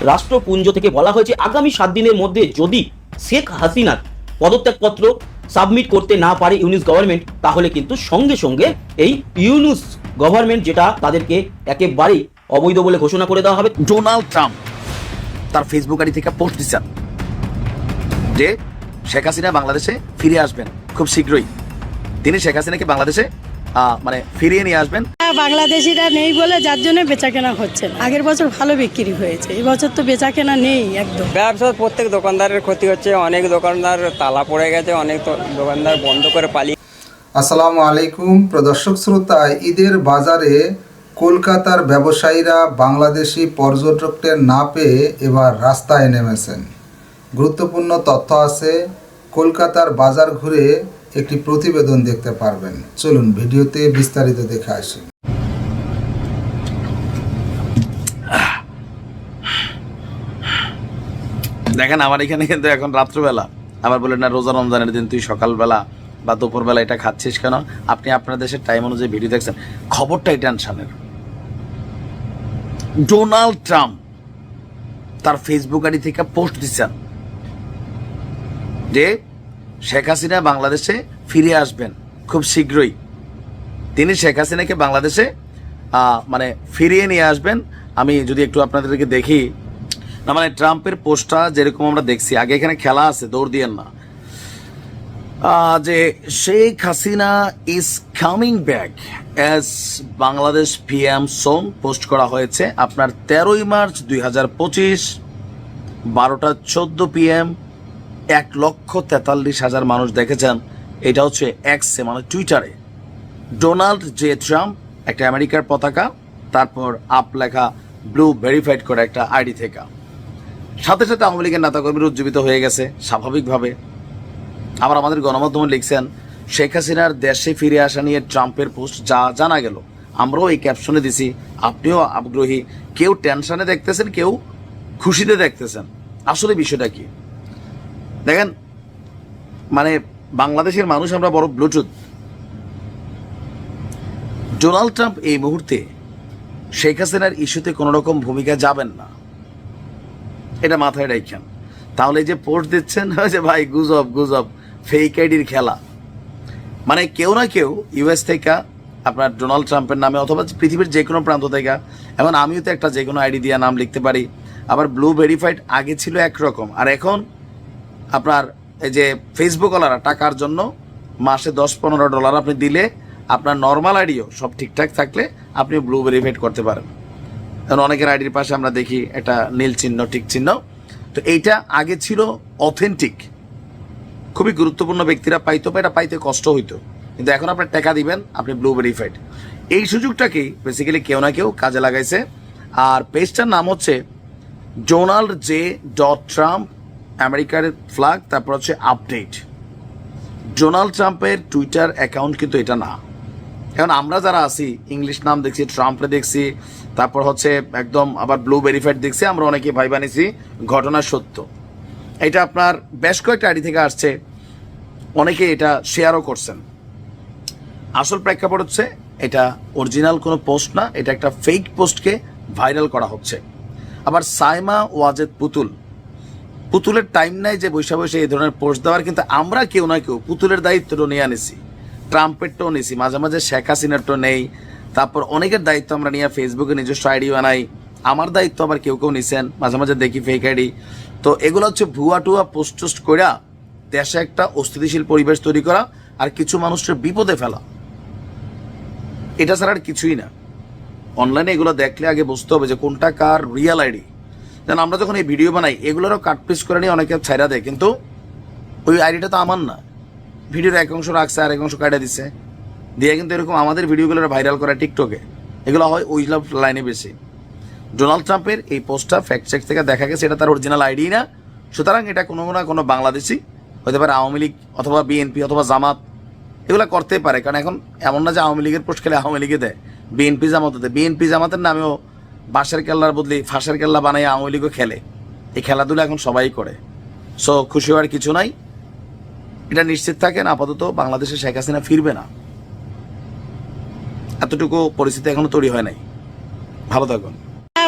রাষ্ট্রপুঞ্জ থেকে বলা হয়েছে আগামী 7 দিনের মধ্যে যদি শেখ হাসিনার পদত্যাগপত্র সাবমিট করতে না পারে ইউনুস গভর্নমেন্ট, তাহলে কিন্তু সঙ্গে সঙ্গে এই ইউনুস গভর্নমেন্ট যেটা তাদেরকে একেবারেই অবৈধ বলে ঘোষণা করে দেওয়া হবে। ডোনাল্ড ট্রাম্প তার ফেসবুক আইডি থেকে পোস্ট দিচ্ছেন যে শেখ হাসিনা বাংলাদেশে ফিরে আসবেন খুব শীঘ্রই। তিনি শেখ হাসিনাকে বাংলাদেশে ফিরিয়ে নিয়ে আসবেন। বাংলাদেশিরা নেই বলে যার জন্য বেচাকেনা হচ্ছে না। আগের বছর ভালো বিক্রি হয়েছে, এই বছর তো বেচাকেনা নেই একদম। ব্যবসার প্রত্যেক দোকানদারের ক্ষতি হচ্ছে, অনেক দোকানদার তালা পড়ে গেছে, অনেক দোকানদার বন্ধ করে পালিয়ে। আসসালামু আলাইকুম প্রদর্শক শ্রোতা, ঈদের বাজারে কলকাতার ব্যবসায়ীরা বাংলাদেশি পর্যটকদের না পেয়ে এবার রাস্তায় নেমেছেন। গুরুত্বপূর্ণ তথ্য আছে, কলকাতার বাজার ঘুরে একটি প্রতিবেদন দেখতে পারবেন। চলুন ভিডিওতে বিস্তারিত দেখে আসি। দেখেন আমার এখানে কিন্তু এখন রাত্রবেলা, আবার বলেন না রোজা রমজানের দিন তুই সকালবেলা বা দুপুরবেলা এটা খাচ্ছিস কেন? আপনি আপনার দেশের টাইম অনুযায়ী ভিডিও দেখছেন। খবরটাই টেনশনের। ডোনাল্ড ট্রাম্প তার ফেসবুক আইডি থেকে পোস্ট দিচ্ছেন যে শেখ হাসিনা বাংলাদেশে ফিরে আসবেন খুব শীঘ্রই। তিনি শেখ হাসিনাকে বাংলাদেশে ফিরিয়ে নিয়ে আসবেন। আমি যদি একটু আপনাদেরকে দেখি না, মানে ট্রাম্পের পোস্টটা যেরকম আমরা দেখছি, আগে এখানে খেলা আছে, দৌড় দিয়েন না, যে Sheikh Hasina is coming back as Bangladesh PM soon post করা হয়েছে আপনার 13ই মার্চ 2025 12টা 14 PM। 1,43,000 মানুষ দেখেছেন। এটা হচ্ছে এক্সে মানে টুইটারে। ডোনাল্ড জে ট্রাম্প একটা আমেরিকার পতাকা, তারপর আপ লেখা ব্লু ভেরিফাইড করে একটা আইডি থেকে। সাথে সাথে আওয়ামী লীগের নেতাকর্মীরা উজ্জীবিত হয়ে গেছে স্বাভাবিকভাবে। আবার আমাদের গণমাধ্যমে লিখছেন শেখ হাসিনার দেশে ফিরে আসা নিয়ে ট্রাম্পের পোস্ট যা জানা গেল। আমরাও এই ক্যাপশনে দিছি, আপনিও আগ্রহী। কেউ টেনশনে দেখতেছেন, কেউ খুশিতে দেখতেছেন। আসলে বিষয়টা কি দেখেন, মানে বাংলাদেশের মানুষ আমরা বড় ব্লুটুথ। ডোনাল্ড ট্রাম্প এই মুহূর্তে শেখ হাসিনার ইস্যুতে কোনো রকম ভূমিকা যাবেন না, এটা মাথায় রাখেন। তাহলে যে পোস্ট দিচ্ছেন যে ভাই গুজব গুজব, ফেক আইডির খেলা। মানে কেউ না কেউ ইউএস থেকে আপনার ডোনাল্ড ট্রাম্পের নামে অথবা পৃথিবীর যে কোনো প্রান্ত থেকে, এখন আমিও তো একটা যে কোনো আইডি দিয়ে নাম লিখতে পারি। আবার ব্লু ভেরিফাইড আগে ছিল একরকম, আর এখন আপনার এই যে ফেসবুকওয়ালারা টাকার জন্য মাসে $10-15 আপনি দিলে আপনার নর্মাল আইডিও সব ঠিকঠাক থাকলে আপনি ব্লু ভেরিফাইড করতে পারেন। এখন অনেকের আইডির পাশে আমরা দেখি একটা নীল চিহ্ন, টিক চিহ্ন। তো এইটা আগে ছিল অথেন্টিক, খুবই গুরুত্বপূর্ণ ব্যক্তিরা পাইতো, এটা পাইতে কষ্ট হইতো। কিন্তু এখন আপনার টাকা দিবেন, আপনি ব্লু ভেরিফাইড। এই সুযোগটাকেই বেসিক্যালি কেউ না কেউ কাজে লাগাইছে। আর পেজটার নাম হচ্ছে ডোনাল্ড জে ট্রাম্প, আমেরিকার ফ্ল্যাগ, তারপর হচ্ছে আপডেট। ডোনাল্ড ট্রাম্পের টুইটার অ্যাকাউন্ট কিন্তু এটা না। এখন আমরা যারা আছি ইংলিশ নাম দেখছি, ট্রাম্পে দেখছি, তারপর হচ্ছে একদম আবার ব্লু ভেরিফাইড দেখছি, আমরা অনেকে ভাই বানিয়েছি ঘটনা সত্য। এটা আপনার বেশ কয়েকটা আইডি থেকে আসছে, অনেকে এটা শেয়ারও করছেন। আসল প্রেক্ষাপট হচ্ছে এটা অরিজিনাল কোনো পোস্ট না, এটা একটা ফেক পোস্টকে ভাইরাল করা হচ্ছে। আবার সাইমা ওয়াজেদ পুতুলের টাইম নাই যে বৈশা বৈশা এই ধরনের পোস্ট দেওয়ার, কিন্তু আমরা কেউ না কেউ পুতুলের দায়িত্বটা নিয়ে আনিছি, ট্রাম্পেরটাও নিছি, মাঝে মাঝে শেখ হাসিনারটাও নেই। তারপর অনেকের দায়িত্ব আমরা নিয়ে ফেসবুকে নিজস্ব আইডি বানাই। আমার দায়িত্ব আবার কেউ কেউ নিছেন, মাঝে মাঝে দেখি ফেক আইডি। তো এগুলো হচ্ছে ভুয়া টুয়া পোস্ট টোস্ট করে দেশে একটা অস্থিতিশীল পরিবেশ তৈরি করা আর কিছু মানুষের বিপদে ফেলা, এটা ছাড়া আর কিছুই না। অনলাইনে এগুলো দেখলে আগে বুঝতে হবে যে কোনটা কার রিয়েল আইডি। যেন আমরা যখন এই ভিডিও বানাই এগুলোরও কাটপিস করে নিয়ে অনেকে ছাইরা দেয়, কিন্তু ওই আইডিটা তো আমার না। ভিডিওর এক অংশ রাখছে আর এক অংশ কাটা দিচ্ছে দিয়ে, কিন্তু এরকম আমাদের ভিডিওগুলো ভাইরাল করা টিকটকে, এগুলো হয় ওই লাইনে বেশি। ডোনাল্ড ট্রাম্পের এই পোস্টটা ফ্যাক্ট চেক থেকে দেখা গেছে এটা তার অরিজিনাল আইডি না। সুতরাং এটা কোনো না কোনো বাংলাদেশি হতে পারে, আওয়ামী লীগ অথবা বিএনপি অথবা জামাত, এগুলো করতে পারে। কারণ এখন এমন না যে আওয়ামী লীগের পোস্ট খেলে আওয়ামী লীগে দেয়, বিএনপি জামাত দেয়। বিএনপি জামাতের নামেও বাঁশের কেল্লার বদলে ফাঁসের কেল্লা বানাই আওয়ামী লীগও খেলে। এই খেলাধুলা এখন সবাই করে। সো খুশি হওয়ার কিছু নাই, এটা নিশ্চিত থাকেন আপাতত বাংলাদেশে শেখ হাসিনা ফিরবে না, এতটুকু পরিস্থিতি এখনো তৈরি হয় নাই। ভালো থাকুন।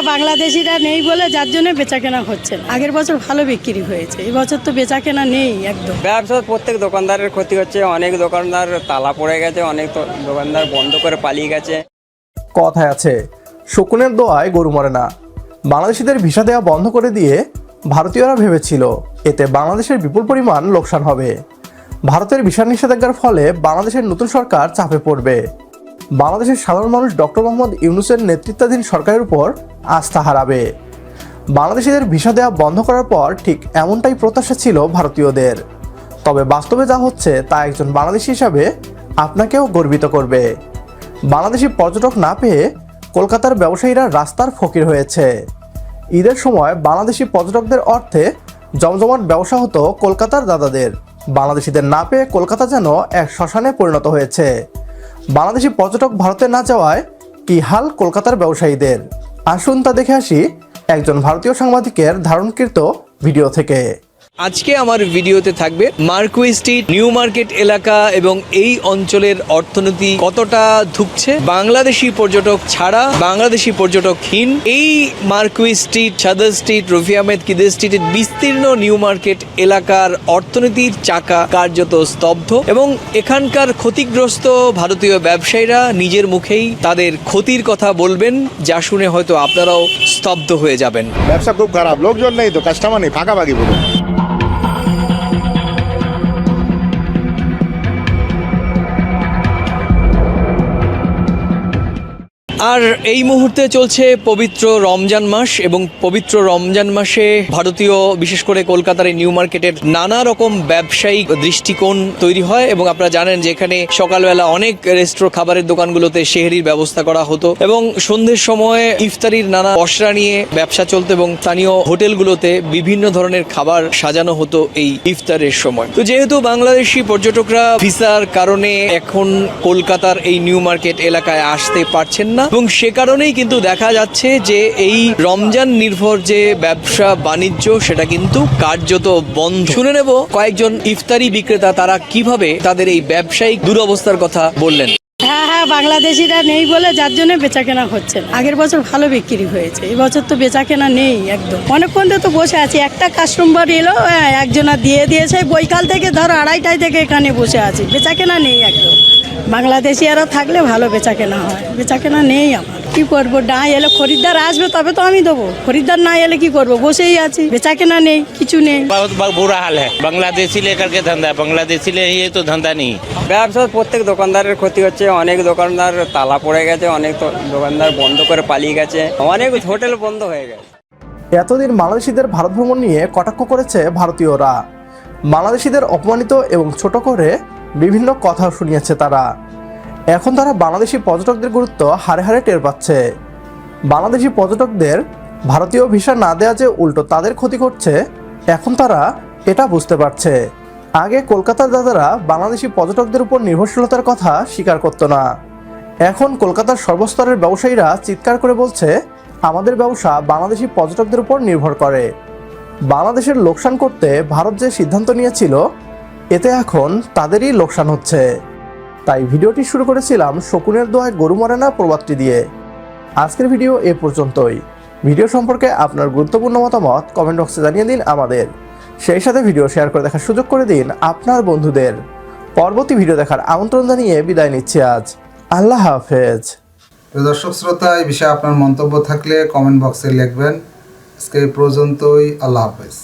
হ্যাঁ বাংলাদেশিরা নেই বলে যার জন্য বেচা কেনা হচ্ছে না। আগের বছর ভালো বিক্রি হয়েছে, এই বছর তো বেচা কেনা নেই একদম। ব্যবসা প্রত্যেক দোকানদারের ক্ষতি হচ্ছে, অনেক দোকানদার তালা পড়ে গেছে, অনেক দোকানদার বন্ধ করে পালিয়ে গেছে। কথায় আছে শকুনের দোয়ায় গরু মরে না। বাংলাদেশিদের ভিসা দেওয়া বন্ধ করে দিয়ে ভারতীয়রা ভেবেছিল এতে বাংলাদেশের বিপুল পরিমাণ লোকসান হবে। ভারতের ভিসা নিষেধাজ্ঞার ফলে বাংলাদেশের নতুন সরকার চাপে পড়বে। বাংলাদেশের সাধারণ মানুষ ডক্টর মোহাম্মদ ইউনূসের নেতৃত্বাধীন সরকারের উপর আস্থা হারাবে। বাংলাদেশিদের ভিসা দেওয়া বন্ধ করার পর ঠিক এমনটাই প্রত্যাশা ছিল ভারতীয়দের। তবে বাস্তবে যা হচ্ছে তা একজন বাংলাদেশি হিসাবে আপনাকেও গর্বিত করবে। বাংলাদেশি পর্যটক না পেয়ে কলকাতার ব্যবসায়ীরা রাস্তার ফকির হয়েছে। ঈদের সময় বাংলাদেশি পর্যটকদের অর্থে জমজমাট ব্যবসা হতো কলকাতার দাদাদের। বাংলাদেশিদের না পেয়ে কলকাতা যেন এক শ্মশানে পরিণত হয়েছে। বাংলাদেশি পর্যটক ভারতে না যাওয়ায় কি হাল কলকাতার ব্যবসায়ীদের, আসুন তা দেখে আসি একজন ভারতীয় সাংবাদিকের ধারণকৃত ভিডিও থেকে। আজকে আমার ভিডিওতে থাকবে মার্কুই স্ট্রিট, নিউ মার্কেট এলাকা এবং এই অঞ্চলের অর্থনীতি কতটা ধুঁকছে বাংলাদেশি পর্যটক ছাড়া, বাংলাদেশি পর্যটকহীন এই মার্কুই স্ট্রিট, সাদার স্ট্রিট, রফি আহমেদ কিদের স্ট্রিটের বিস্তীর্ণ নিউ মার্কেট এলাকার অর্থনীতির চাকা কার্যত স্তব্ধ এবং এখানকার ক্ষতিগ্রস্ত ভারতীয় ব্যবসায়ীরা নিজের মুখেই তাদের ক্ষতির কথা বলবেন, যা শুনে হয়তো আপনারাও স্তব্ধ হয়ে যাবেন। ব্যবসা খুব খারাপ, লোকজন নেই তো, কাস্টমার নেই, ফাঁকাফাঁকি পুরো। আর এই মুহূর্তে চলছে পবিত্র রমজান মাস এবং পবিত্র রমজান মাসে ভারতীয়, বিশেষ করে কলকাতার এই নিউ মার্কেটের নানা রকম ব্যবসায়িক দৃষ্টিকোণ তৈরি হয় এবং আপনারা জানেন যে এখানে সকালবেলা অনেক রেস্টুরেন্ট খাবারের দোকানগুলোতে সেহরির ব্যবস্থা করা হতো এবং সন্ধ্যের সময় ইফতারির নানা পসরা নিয়ে ব্যবসা চলতো এবং স্থানীয় হোটেলগুলোতে বিভিন্ন ধরনের খাবার সাজানো হতো এই ইফতারের সময়। তো যেহেতু বাংলাদেশি পর্যটকরা ভিসার কারণে এখন কলকাতার এই নিউ মার্কেট এলাকায় আসতে পারছেন না এবং সে কারণেই কিন্তু দেখা যাচ্ছে যে এই রমজান নির্ভর যে ব্যবসা বাণিজ্য সেটা কিন্তু কার্যত বন্ধ। শুনে নেব কয়েকজন ইফতারি বিক্রেতা তারা কিভাবে তাদের এই ব্যবসায়িক দুরবস্থার কথা বললেন। হ্যাঁ বাংলাদেশিরা নেই বলে যার জন্য বেচা কেনা হচ্ছে না। আগের বছর ভালো বিক্রি হয়েছে, এই বছর তো বেচা কেনা নেই একদম। অনেকক্ষণ তো বসে আছি, একটা কাস্টমার এলো, একজনা দিয়ে দিয়েছে, বৈকাল থেকে ধরো 2:30 থেকে এখানে বসে আছি, বেচা কেনা নেই একদম। বাংলাদেশিরা থাকলে ভালো বেচা কেনা হয়, বেচা কেনা নেই। আমার কি করবো, না এলে খরিদ্দার আসবে তবে তো আমি দেবো, খরিদ্দার না এলে কি করবো, বসেই আছি, বেচা কেনা নেই, কিছু নেই। बहुत बुरा हाल है, बांग्लादेशी लेकर के धंधा, बांग्लादेशी ले ये तो धंधा नहीं। ব্যবসা প্রত্যেক দোকানদারের ক্ষতি হচ্ছে, অনেক দোকানদার তালা পড়ে গেছে, অনেক দোকানদার বন্ধ করে পালিয়ে গেছে, অনেক হোটেল বন্ধ হয়ে গেছে। এতদিন বাংলাদেশিদের ভারত ভ্রমণ নিয়ে কটাক্ষ করেছে ভারতীয়রা। বাংলাদেশিদের অপমানিত এবং ছোট করে বিভিন্ন কথা শুনিয়েছে তারা। এখন তারা বাংলাদেশি পর্যটকদের গুরুত্ব হারে হারে টের পাচ্ছে। বাংলাদেশি পর্যটকদের ভারতীয় ভিসা না দেওয়া যে উল্টো তাদের ক্ষতি করছে, এখন তারা এটা বুঝতে পারছে। আগে কলকাতার দাদারা বাংলাদেশি পর্যটকদের উপর নির্ভরশীলতার কথা স্বীকার করতো না। এখন কলকাতার সর্বস্তরের ব্যবসায়ীরা চিৎকার করে বলছে আমাদের ব্যবসা বাংলাদেশি পর্যটকদের উপর নির্ভর করে। বাংলাদেশের লোকসান করতে ভারত যে সিদ্ধান্ত নিয়েছিল এতে এখন তাদেরই লোকসান হচ্ছে। তাই ভিডিওটি শুরু করেছিলাম শকুনের দোয়ায় গরু মরে না প্রবাদটি দিয়ে। আজকের ভিডিও এ পর্যন্তই। ভিডিও সম্পর্কে আপনার গুরুত্বপূর্ণ মতামত কমেন্ট বক্সে জানিয়ে দিন আমাদের। সেই সাথে ভিডিও শেয়ার করে দেখার সুযোগ করে দিন আপনার বন্ধুদের। পরবর্তী ভিডিও দেখার আমন্ত্রণ জানিয়ে বিদায় নিচ্ছি আজ। আল্লাহ হাফেজ। দর্শক শ্রোতা, এই বিষয়ে আপনার মন্তব্য থাকলে কমেন্ট বক্সে লিখবেন। আজকে এই পর্যন্তই। আল্লাহ হাফেজ।